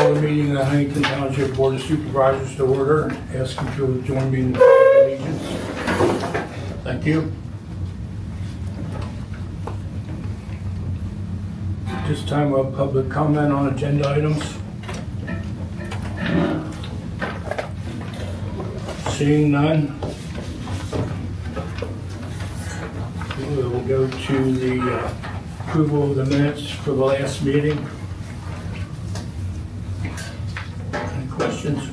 call the meeting of the Huntington Township Board of Supervisors to order. Ask you to join me in the pledge of allegiance. Thank you. This time we'll have public comment on agenda items. Seeing none, we will go to the approval of the minutes for the last meeting. Any questions?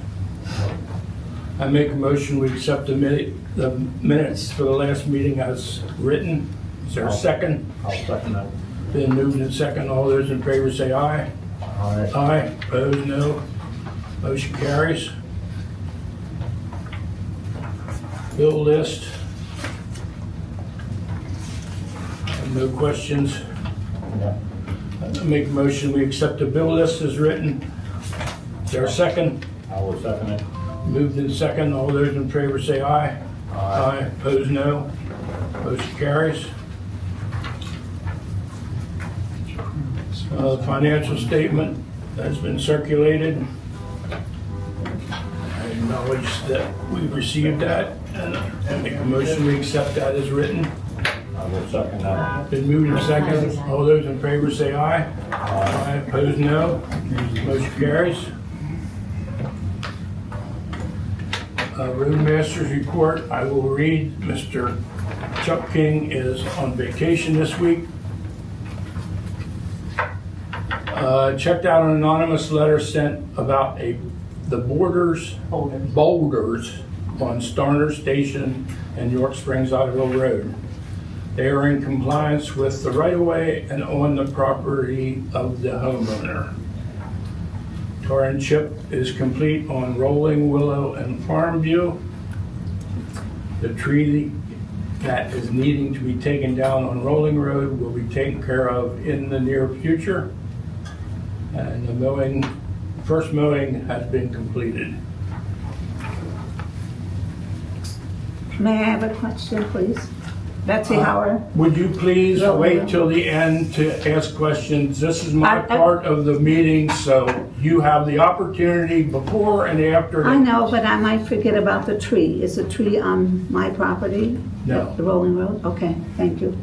I make a motion we accept the minutes for the last meeting as written. Is there a second? I'll second that. Been moved and second. All those in favor say aye. Aye. Aye. Opposed, no. Motion carries. Bill list. No questions. Yeah. I make a motion we accept the bill list as written. Is there a second? I will second it. Moved in second. All those in favor say aye. Aye. Opposed, no. Motion carries. Financial statement has been circulated. I acknowledge that we received that, and I make a motion we accept that as written. I will second that. Been moved in second. All those in favor say aye. Aye. Opposed, no. Motion carries. Roadmaster's report, I will read. Mr. Chuck King is on vacation this week. Checked out an anonymous letter sent about the boulders on Starner Station and York Springs Otterville Road. They are in compliance with the right-of-way and on the property of the homeowner. Tar and chip is complete on Rolling Willow and Farmview. The tree that is needing to be taken down on Rolling Road will be taken care of in the near future. And the first mowing has been completed. May I have a question, please? Betsy Howard. Would you please No, wait no. till the end to ask questions? This is my I- part of the meeting, so you have the opportunity before and after. I know, but I might forget about the tree. Is the tree on my property? No. The Rolling Road? Okay, thank you.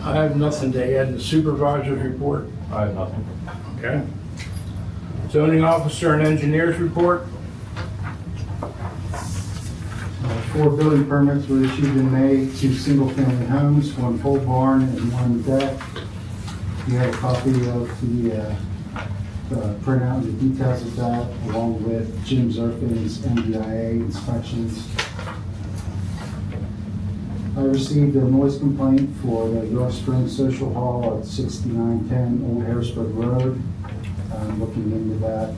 I have nothing to add in the supervisor's report. I have nothing. Okay. Zoning officer and engineers report. 4 building permits were issued in May, 2 single-family homes, 1 pole barn, and 1 deck. You have a copy of the printout and the details of that, along with Jim Zerfin's MDIA inspections. I received a noise complaint for the York Springs Social Hall at 6910 Old Harrisburg Road. I'm looking into that.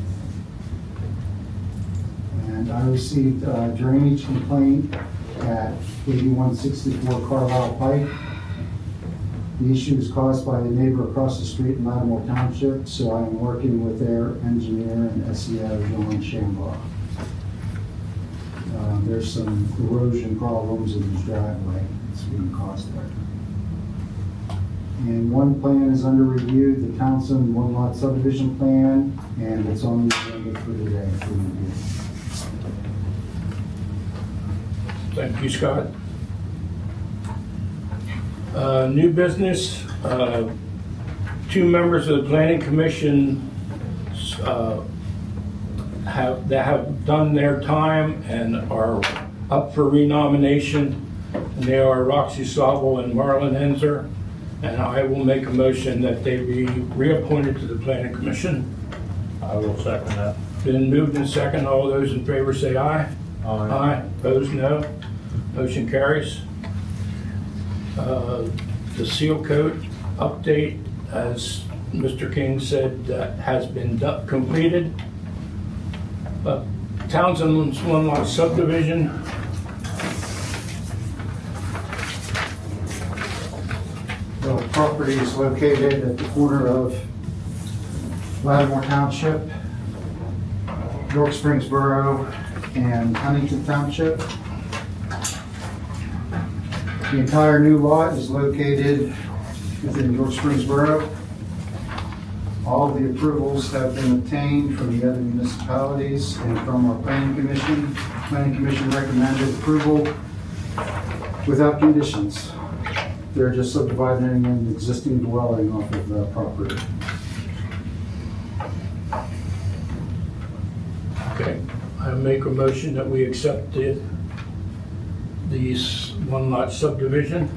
And I received a drainage complaint at 8164 Carlisle Pike. The issue was caused by the neighbor across the street in Lattimore Township, so I am working with their engineer and SEO, John Shambaugh. There's some erosion problems in his driveway that's being caused there. And one plan is under review, the Townsend one-lot subdivision plan, and it's on the agenda for today for review. Thank you, Scott. New business, 2 members of the planning commission have done their time and are up for renomination. And they are Roxy Sobel and Marlon Enzer. And I will make a motion that they be reappointed to the planning commission. I will second that. Been moved and second. All those in favor say aye. Aye. Opposed, no. Motion carries. The seal coat update, as Mr. King said, has been completed. Townsend's one-lot subdivision. The property is located at the corner of Lattimore Township, York Springs Borough, and Huntington Township. The entire new lot is located within York Springs Borough. All of the approvals have been obtained from the other municipalities and from our planning commission. Planning commission recommended approval without conditions. They're just subdividing an existing dwelling off of the property. Okay, I make a motion that we accept these one lot subdivision.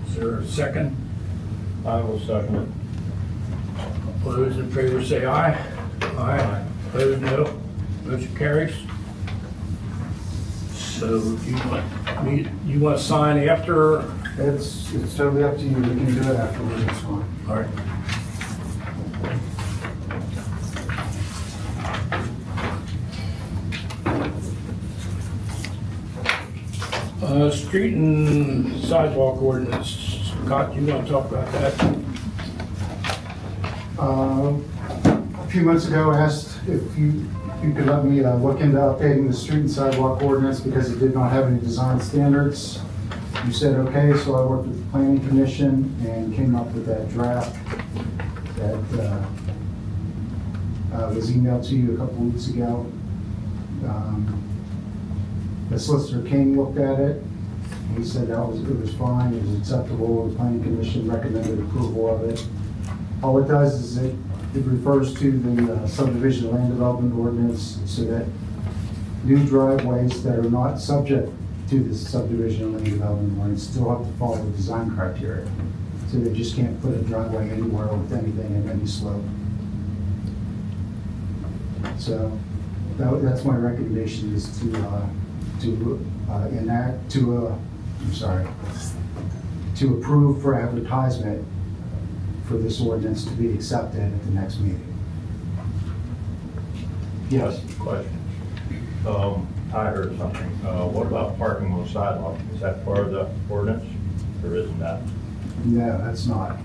Is there a second? I will second it. All those in favor say aye. Aye. Opposed, no. Motion carries. So you want to sign after? It's totally up to you. We can do it afterwards, it's fine. All right. Street and sidewalk ordinance. Scott, you want to talk about that? A few months ago, I asked if you could let me look into updating the street and sidewalk ordinance because it did not have any design standards. You said okay, so I worked with the planning commission and came up with that draft that was emailed to you a couple weeks ago. The solicitor King looked at it. He said it was fine, it was acceptable. The planning commission recommended approval of it. All it does is it refers to the subdivision land development ordinance so that new driveways that are not subject to the subdivision land development ordinance still have to follow the design criteria. So they just can't put a driveway anywhere with anything in any slope. So that's my recommendation is to approve for advertisement for this ordinance to be accepted at the next meeting. Yes. Question. I heard something. What about parking on the sidewalk? Is that part of the ordinance? Or isn't that? No, that's not.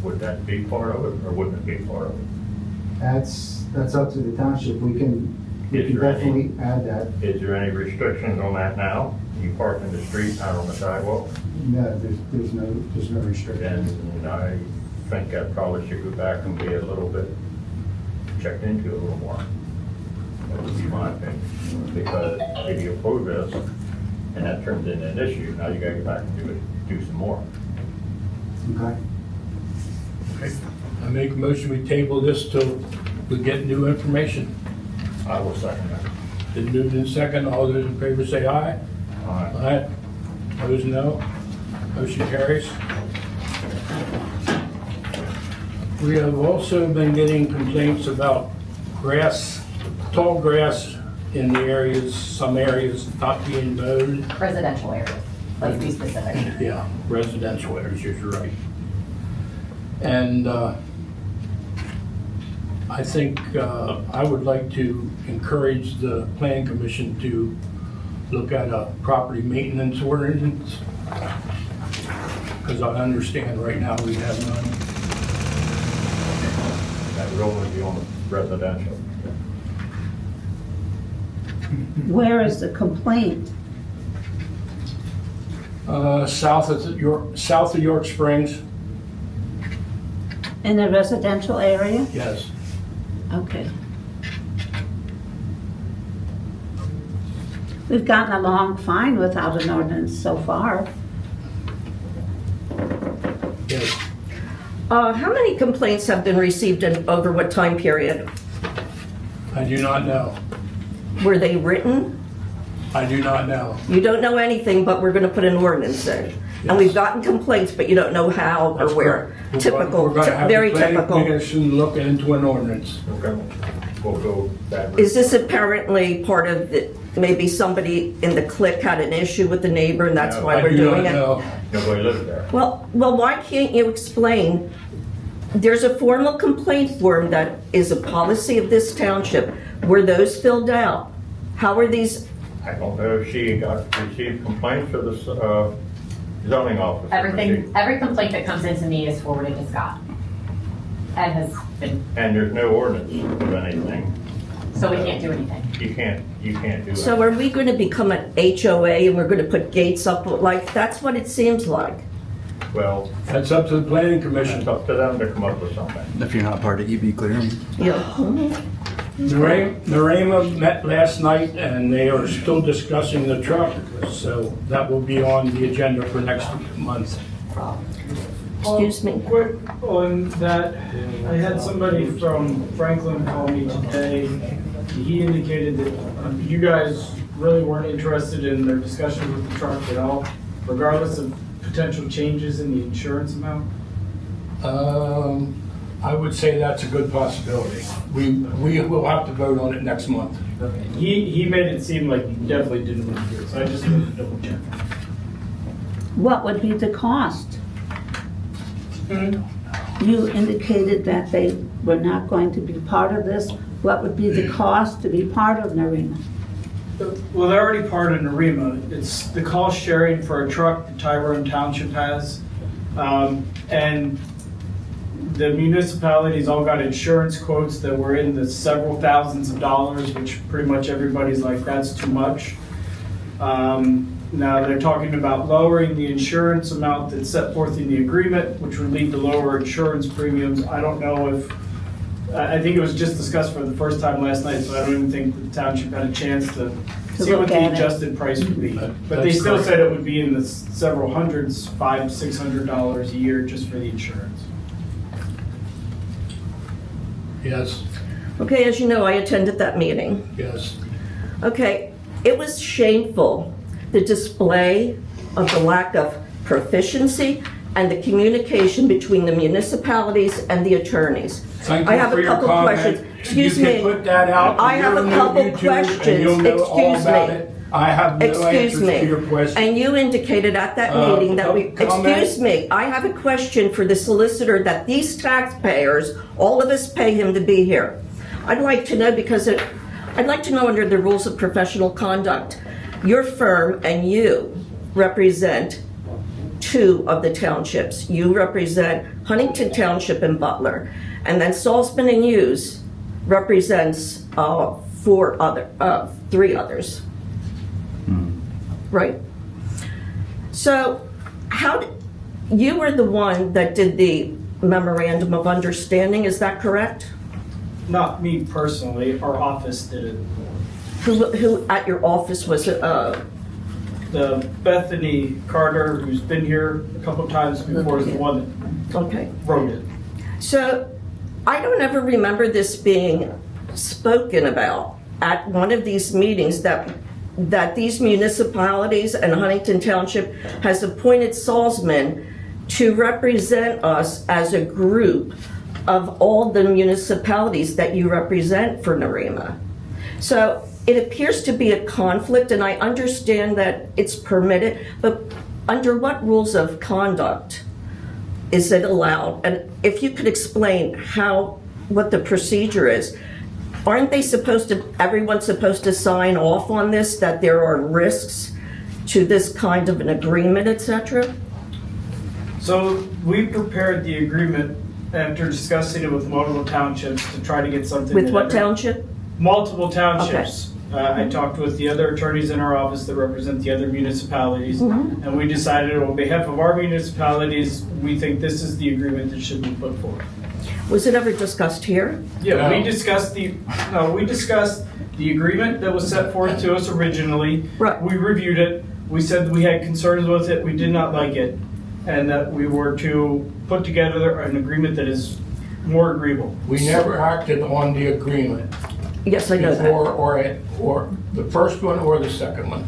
Would that be part of it or wouldn't it be part of it? That's up to the township. We can definitely add that. Is there any restrictions on that now? You park in the street, not on the sidewalk? No, there's no restriction. And I think I probably should go back and be a little bit checked into a little more. That would be my opinion. Because if you approve this and that turns into an issue, now you gotta go back and do some more. Okay. Okay. I make a motion, we table this till we get new information. I will second that. Then moved in second, all those in favor say aye. All right. Aye. Opposed, no. Motion carries. We have also been getting complaints about grass, tall grass in the areas, some areas not being mowed. Residential areas, let's be specific. Yeah, residential areas, you're right. And I think I would like to encourage the planning commission to look at a property maintenance ordinance, because I understand right now we have none. That would only be on the residential. Where is the complaint? South of York Springs, In the residential area? yes. Okay. We've gotten along fine without an ordinance so far. Yes. How many complaints have been received and over what time period? I do not know. Were they written? I do not know. You don't know anything, but we're gonna put an ordinance in. And we've gotten complaints, but you don't know how or That's where. correct. Typical, We're gonna have very the planning typical. commission look into an ordinance. Okay. We'll go that route. Is this apparently part of the, maybe somebody in the clique had an issue with the neighbor and that's No, why I we're do doing not it? know. Nobody lives there. Well, why can't you explain? There's a formal complaint form that is a policy of this township. Were those filled out? How are these, I don't know if she received complaints for the zoning officer. Every complaint that comes into me is forwarded to Scott. Ed has been, And there's no ordinance of anything. so we can't do anything. You can't do that. so are we gonna become an HOA and we're gonna put gates up, like, that's what it seems like? Well, That's up to the planning it's commission. up to them to come up with something. If you're not part of EB clearing. Yeah. Narema met last night and they are still discussing the truck, so that will be on the agenda for next month. Excuse me. Quick on that, I had somebody from Franklin call me today. He indicated that you guys really weren't interested in their discussion with the truck at all, regardless of potential changes in the insurance amount. I would say that's a good possibility. We will have to vote on it next month. He made it seem like he definitely didn't want to do it, so I just wanted to double check. What would be the cost? You indicated that they were not going to be part of this. What would be the cost to be part of Narema? Well, they're already part of Narema. It's the cost sharing for a truck that Tyrone Township has. And the municipalities all got insurance quotes that were in the several thousands of dollars, which pretty much everybody's like, that's too much. Now they're talking about lowering the insurance amount that's set forth in the agreement, which would lead to lower insurance premiums. I don't know if, I think it was just discussed for the first time last night, so I don't even think the township had a chance to see what look the at it. adjusted price would be. But they That's still correct. said it would be in the several hundreds, $500-600 a year just for the insurance. Yes, Okay, as you know, I attended that meeting. yes. Okay, it was shameful, the display of the lack of proficiency and the communication between the municipalities and the attorneys. Thank I you have for a your couple comment. questions. Excuse You me. can put that out I on have your a new couple YouTube, questions. and you'll know all Excuse about me. it. I have no Excuse answers me. to your question. And you indicated at that meeting that we, comment? excuse me, I have a question for the solicitor that these taxpayers, all of us pay him to be here. I'd like to know I'd like to know under the rules of professional conduct, your firm and you represent two of the townships. You represent Huntington Township and Butler. And then Salzman and Hughes represents three others. Right. So you were the one that did the memorandum of understanding, is that correct? Not me personally, our office did it. Who at your office was it? The Bethany Carter, who's been here a couple of times before, is the one Okay. that wrote it. So I don't ever remember this being spoken about at one of these meetings that these municipalities and Huntington Township has appointed Salzman to represent us as a group of all the municipalities that you represent for Narema. So it appears to be a conflict, and I understand that it's permitted, but under what rules of conduct is it allowed? And if you could explain what the procedure is. Aren't they everyone's supposed to sign off on this, that there are risks to this kind of an agreement, et cetera? So we prepared the agreement after discussing it with multiple townships to try to get something. With that what every- township? Multiple townships. I talked with the other attorneys in our office that represent the other municipalities, and we decided on behalf of our municipalities, we think this is the agreement that should be put forward. Was it ever discussed here? Yeah, we No. discussed the agreement that was set forth to us originally. Right. We reviewed it, we said we had concerns with it, we did not like it, and that we were to put together an agreement that is more agreeable. We never acted on the agreement Yes, I know that. before or the first one or the second one.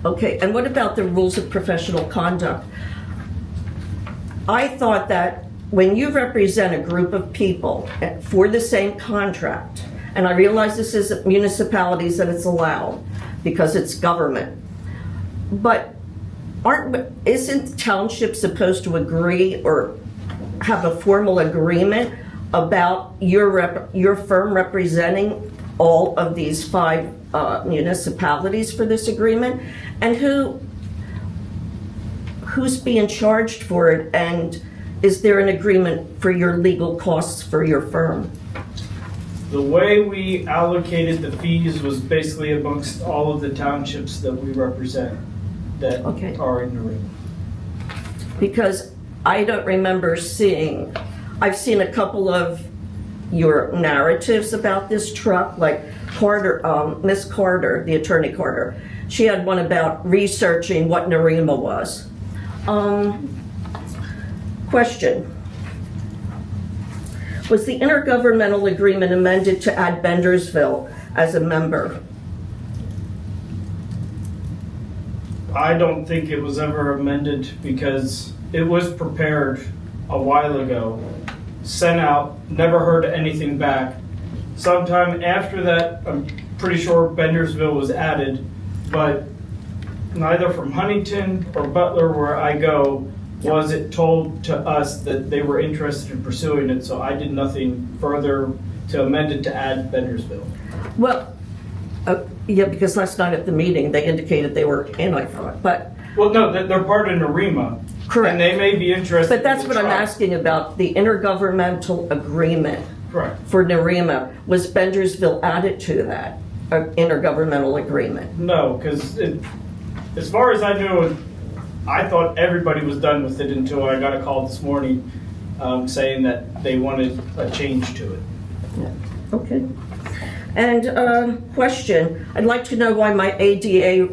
Okay, and what about the rules of professional conduct? I thought that when you represent a group of people for the same contract, and I realize this is municipalities and it's allowed because it's government, but isn't township supposed to agree or have a formal agreement about your firm representing all of these 5 municipalities for this agreement? And who's being charged for it? And is there an agreement for your legal costs for your firm? The way we allocated the fees was basically amongst all of the townships that we represent that Okay. are in the ring. Because I don't remember seeing, I've seen a couple of your narratives about this truck, like Carter, Miss Carter, the attorney Carter. She had one about researching what NAREMA was. Question. Was the intergovernmental agreement amended to add Bendersville as a member? I don't think it was ever amended because it was prepared a while ago, sent out, never heard anything back. Sometime after that, I'm pretty sure Bendersville was added, but neither from Huntington or Butler, where I go, was it told to us that they were interested in pursuing it, so I did nothing further to amend it to add Bendersville. Well, yeah, because last night at the meeting, they indicated they were in, I thought, but. Well, no, they're part of NAREMA. Correct. And they may be interested. But that's in what I'm truck. asking about, the intergovernmental agreement Correct. for NAREMA. Was Bendersville added to that intergovernmental agreement? No, because as far as I knew, I thought everybody was done with it until I got a call this morning saying that they wanted a change to it. Okay. And question, I'd like to know why my ADA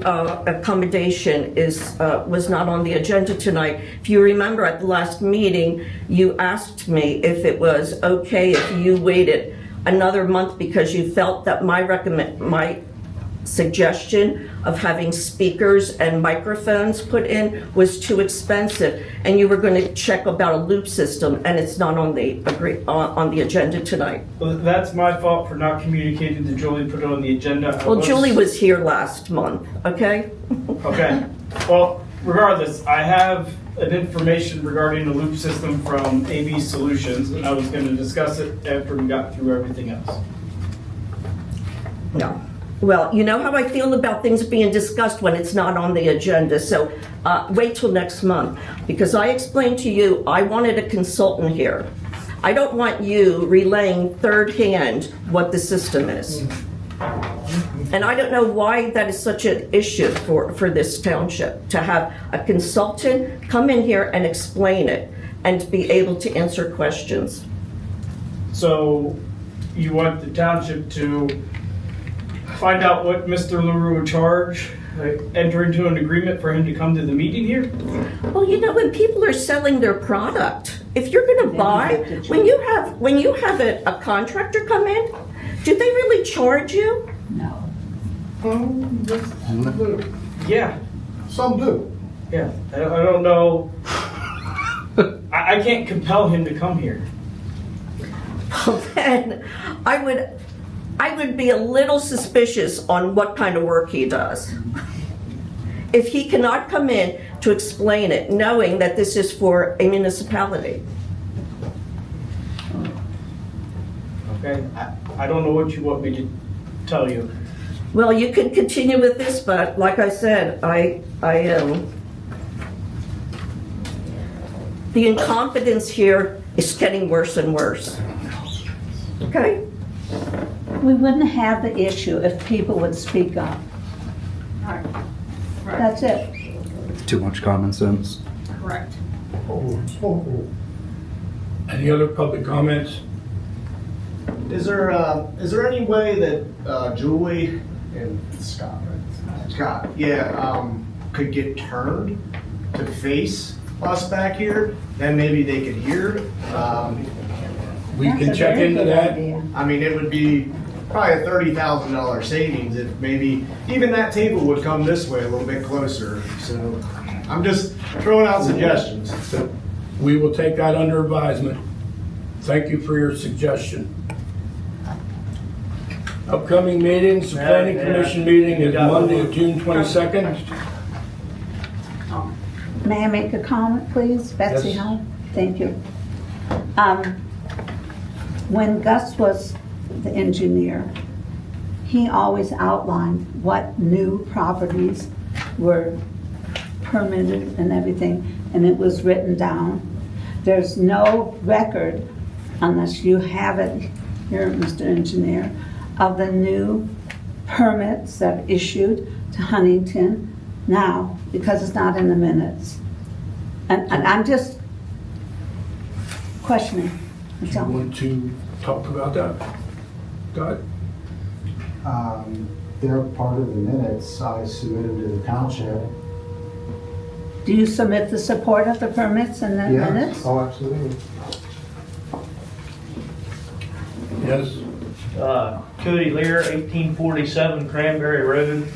accommodation was not on the agenda tonight. If you remember at the last meeting, you asked me if it was okay if you waited another month because you felt that my suggestion of having speakers and microphones put in was too expensive, and you were going to check about a loop system, and it's not on the agenda tonight. Well, that's my fault for not communicating to Julie, put it on the agenda. Well, Julie was here last month, okay? Okay. Well, regardless, I have an information regarding the loop system from AB Solutions, and I was going to discuss it after we got through everything else. No. Well, you know how I feel about things being discussed when it's not on the agenda, so wait till next month. Because I explained to you, I wanted a consultant here. I don't want you relaying third hand what the system is. And I don't know why that is such an issue for this township, to have a consultant come in here and explain it and be able to answer questions. So you want the township to find out what Mr. LaRue would charge, enter into an agreement for him to come to the meeting here? Well, you know, when people are selling their product, if you're going to buy, when you have a contractor come in, do they really charge you? No. Yeah, Some do. yeah. I don't know. I can't compel him to come here. Well, then I would be a little suspicious on what kind of work he does. If he cannot come in to explain it, knowing that this is for a municipality. Okay? I don't know what you want me to tell you. Well, you can continue with this, but like I said, I am. The incompetence here is getting worse and worse. Okay? We wouldn't have the issue if people would speak up. Right. That's it. Too much common sense. Correct. Any other public comments? Is there any way that Julie and Scott, right? Scott, yeah, could get turned to face us back here? Then maybe they could hear. We can That's a check very into good that. idea. I mean, it would be probably a $30,000 savings if maybe even that table would come this way a little bit closer. So I'm just throwing out suggestions. We will take that under advisement. Thank you for your suggestion. Upcoming meetings, the planning commission meeting is Monday, June 22nd. May I make a comment, please? Betsy, Yes. hi. Thank you. When Gus was the engineer, he always outlined what new properties were permitted and everything, and it was written down. There's no record, unless you have it here, Mr. Engineer, of the new permits that are issued to Huntington now, because it's not in the minutes. And I'm just questioning. Do That's you all. want to talk about that? Scott? They're part of the minutes I submitted to the township. Do you submit the support of the permits and the Yeah. minutes? Oh, absolutely. Yes? Cody Lear, 1847 Cranberry Road.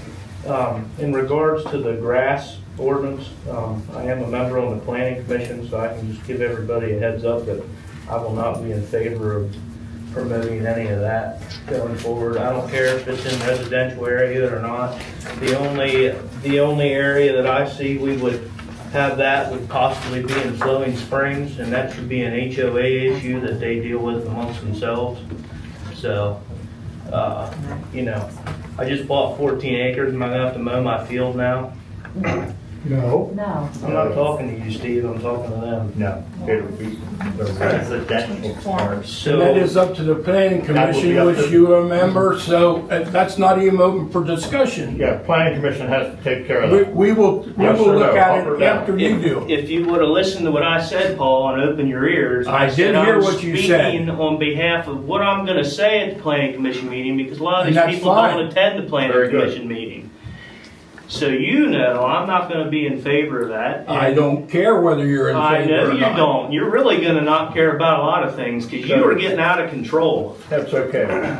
In regards to the grass ordinance, I am a member on the planning commission, so I can just give everybody a heads up that I will not be in favor of promoting any of that going forward. I don't care if it's in residential area or not. The only area that I see we would have that would possibly be in Flowing Springs, and that should be an HOA issue that they deal with amongst themselves. So, I just bought 14 acres. Am I gonna have to mow my field now? No. No. I'm not talking to you, Steve, I'm talking to them. No, it'll be the residential part. And So, that is up to the planning That will be commission, up which to- you are a member, so that's not even open for discussion. Yeah, planning commission has to take care of We that. we will Yes or look no, at up or it down? after you do. if you would have listened to what I said, Paul, and opened your ears, I said did hear I'm what you said. speaking on behalf of what I'm gonna say at the planning commission meeting, because a lot of And these that's people fine. don't attend the planning Very good. commission meeting. So I'm not gonna be in favor of that. I don't care whether you're in I favor know or you not. don't. You're really gonna not care about a lot of things, because you are getting out of control. That's okay.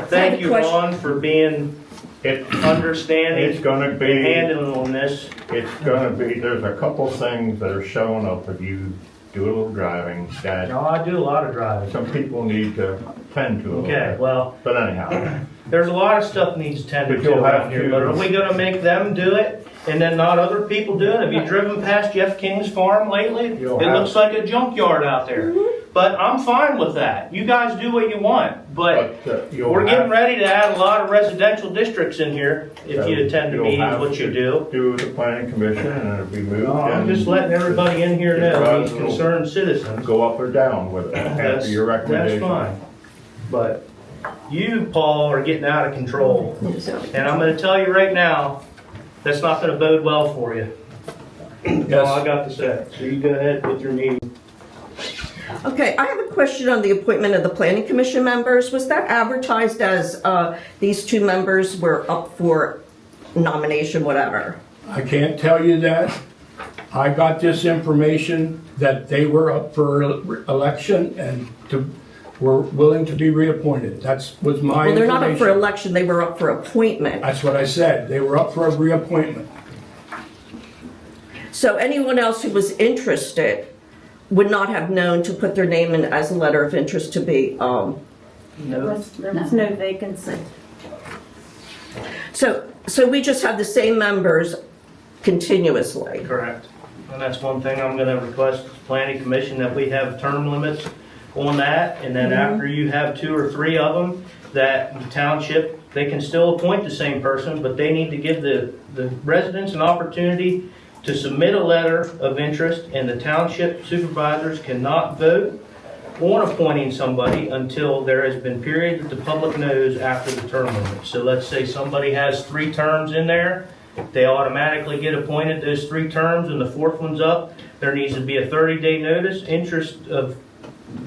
Thank you, question. Ron, for being It's understanding gonna and be, handling on this. there's a couple things that are showing up if you do a little driving that No, I do a lot of driving. some people need to tend to a little Okay, bit. well, But anyhow, there's a lot of stuff needs tended But to you'll around have here, to- but are we gonna make them do it and then not other people do it? Have you driven past Jeff King's farm lately? You'll It have- looks like a junkyard out there. But I'm fine with that. You guys do what you want, but you'll we're getting have ready to add a lot of residential districts in here if you attend the you'll meetings, have what you to do. do the planning commission and it'll be moved I'm and just letting everybody in here know, these Supervisor will- concerned citizens. go up or down with it after That's, your that's recommendation. fine. But you, Paul, are getting out of control. And I'm gonna tell you right now, that's not gonna bode well for you. That's all I got to say. So you go ahead with your meeting. Okay, I have a question on the appointment of the planning commission members. Was that advertised as these two members were up for nomination, whatever? I can't tell you that. I got this information that they were up for election and were willing to be reappointed. That's was my Well, they're not up for information. election, they were up for appointment. That's what I said. They were up for a reappointment. So anyone else who was interested would not have known to put their name in as a letter of interest to be, No. There was no vacancy. so we just have the same members continuously. Correct. And that's one thing I'm gonna request the planning commission, that we have term limits on that. And then after you have 2 or 3 of them, that the township, they can still appoint the same person, but they need to give the residents an opportunity to submit a letter of interest, and the township supervisors cannot vote on appointing somebody until there has been period that the public knows after the term limit. So let's say somebody has 3 terms in there, they automatically get appointed those 3 terms, and the 4th one's up. There needs to be a 30-day notice. Interest of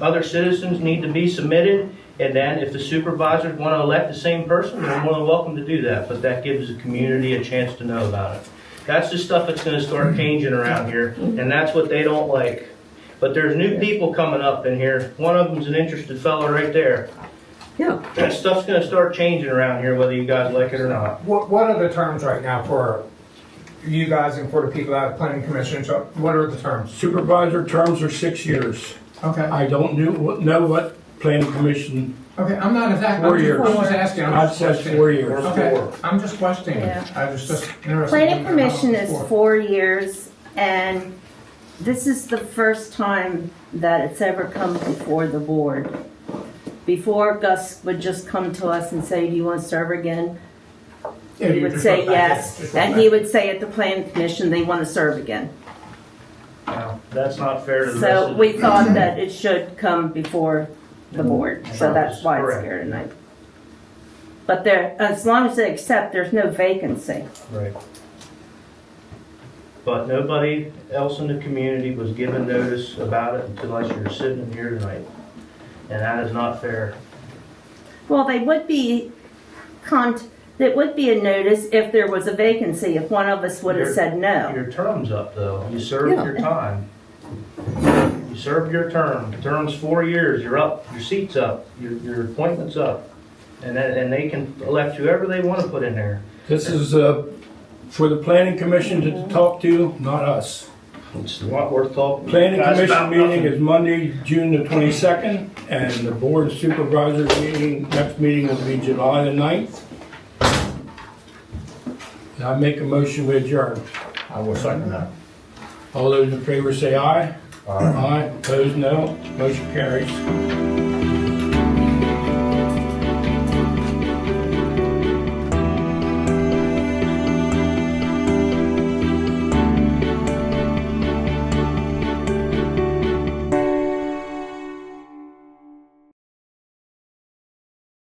other citizens need to be submitted, and then if the supervisors want to elect the same person, they're more than welcome to do that, but that gives the community a chance to know about it. That's the stuff that's gonna start changing around here, and that's what they don't like. But there's new people coming up in here. One of them's an interested fellow right there. Yeah. That stuff's gonna start changing around here, whether you guys like it or not. What are the terms right now for you guys and for the people at the planning commission? So what are the terms? Supervisor terms are 6 years. Okay. I don't know what planning commission, Okay, I'm not exactly, 4 I'm years. just asking. I'm I've just said questioning. 4 years. Okay, I'm just questioning. Yeah. I was just interested. Planning in commission how is before. 4 years, and this is the first time that it's ever come before the board. Before, Gus would just come to us and say, do you want to serve again? Yeah, He you would just say went back in, yes, just went and back he in. would say at the planning commission, they want to serve again. Now, that's not fair to the rest So of we the... thought that it should come before the board, so that's why it's Correct. here tonight. But there, as long as they accept, there's no vacancy. Right. But nobody else in the community was given notice about it unless you're sitting in here tonight. And that is not fair. Well, they would be that would be a notice if there was a vacancy, if one of us would have said no. Your term's up though. You served Yeah. your time. You served your term. The term's 4 years. You're up. Your seat's up. Your appointment's up. And they can elect whoever they want to put in there. This is for the planning commission to talk to, not us. It's not worth talking. Planning Guys, commission about meeting nothing. is Monday, June the 22nd, and the board of supervisors meeting, next meeting will be July the 9th. And I make a motion to adjourn. I will second that. All those in favor say aye. Aye. Opposed, no. Motion carries.